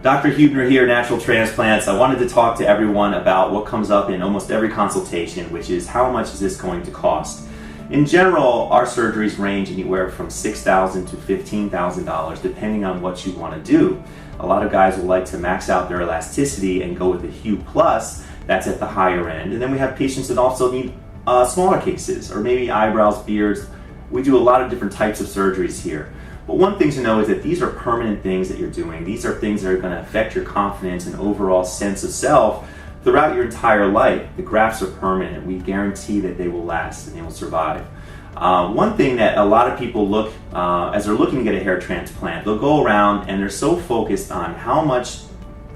Dr. Huebner here, Natural Transplants. I wanted to talk to everyone about what comes up in almost every consultation, which is how much is this going to cost? In general, our surgeries range anywhere from $6,000 to $15,000 depending on what you want to do. A lot of guys will like to max out their elasticity and go with the Hue Plus, that's at the higher end. And then we have patients that also need smaller cases, or maybe eyebrows, beards. We do a lot of different types of surgeries here. But one thing to know is that these are permanent things that you're doing. These are things that are going to affect your confidence and overall sense of self throughout your entire life. The grafts are permanent. We guarantee that they will last and they will survive. One thing that a lot of people look, as they're looking to get a hair transplant, they'll go around and they're so focused on how much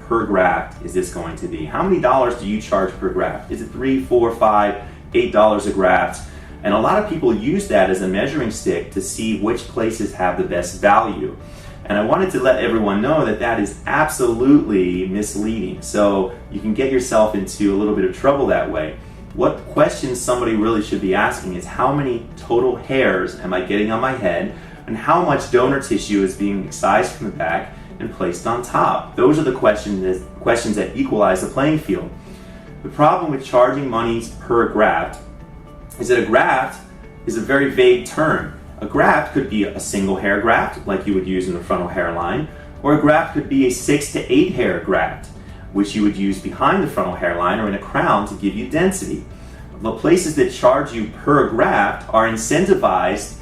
per graft is this going to be? How many dollars do you charge per graft? Is it $3, $4, $5, $8 a graft? And a lot of people use that as a measuring stick to see which places have the best value. And I wanted to let everyone know that that is absolutely misleading. So you can get yourself into a little bit of trouble that way. What questions somebody really should be asking is how many total hairs am I getting on my head, and how much donor tissue is being excised from the back and placed on top. Those are the questions that equalize the playing field. The problem with charging money per graft is that a graft is a very vague term. A graft could be a single hair graft, like you would use in the frontal hairline, or a graft could be a 6 to 8 hair graft, which you would use behind the frontal hairline or in a crown to give you density. The places that charge you per graft are incentivized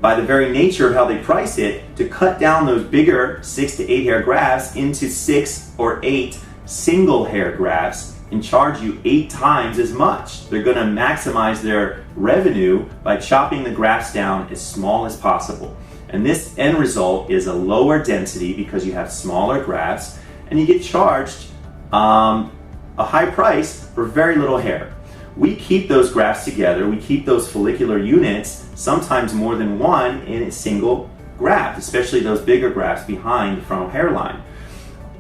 by the very nature of how they price it to cut down those bigger 6 to 8 hair grafts into 6 or 8 single hair grafts and charge you 8 times as much. They're going to maximize their revenue by chopping the grafts down as small as possible. And this end result is a lower density because you have smaller grafts and you get charged a high price for very little hair. We keep those grafts together, we keep those follicular units, sometimes more than one, in a single graft, especially those bigger grafts behind the frontal hairline.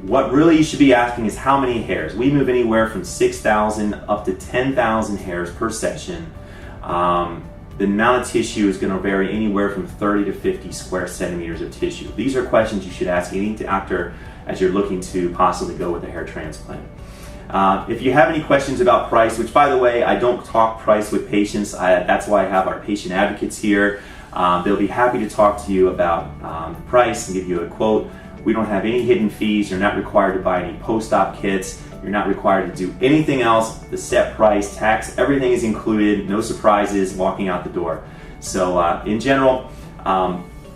What really you should be asking is how many hairs. We move anywhere from 6,000 up to 10,000 hairs per session. The amount of tissue is going to vary anywhere from 30 to 50 square centimeters of tissue. These are questions you should ask any doctor as you're looking to possibly go with a hair transplant. If you have any questions about price, which by the way, I don't talk price with patients, that's why I have our patient advocates here. They'll be happy to talk to you about the price and give you a quote. We don't have any hidden fees. You're not required to buy any post-op kits. You're not required to do anything else. The set price, tax, everything is included. No surprises walking out the door. So in general,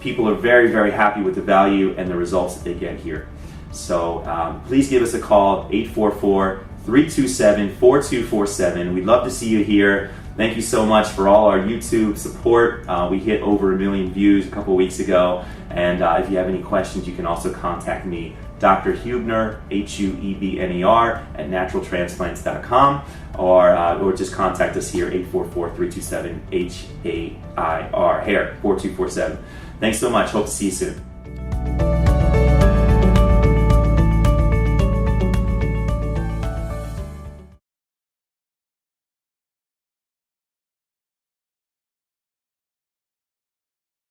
people are very, very happy with the value and the results that they get here. So please give us a call, 844-327-4247. We'd love to see you here. Thank you so much for all our YouTube support. We hit over 1 million views a couple weeks ago. And if you have any questions, you can also contact me, Dr. Huebner, Huebner, at naturaltransplants.com, or just contact us here, 844-327-HAIR, hair, 4247. Thanks so much. Hope to see you soon.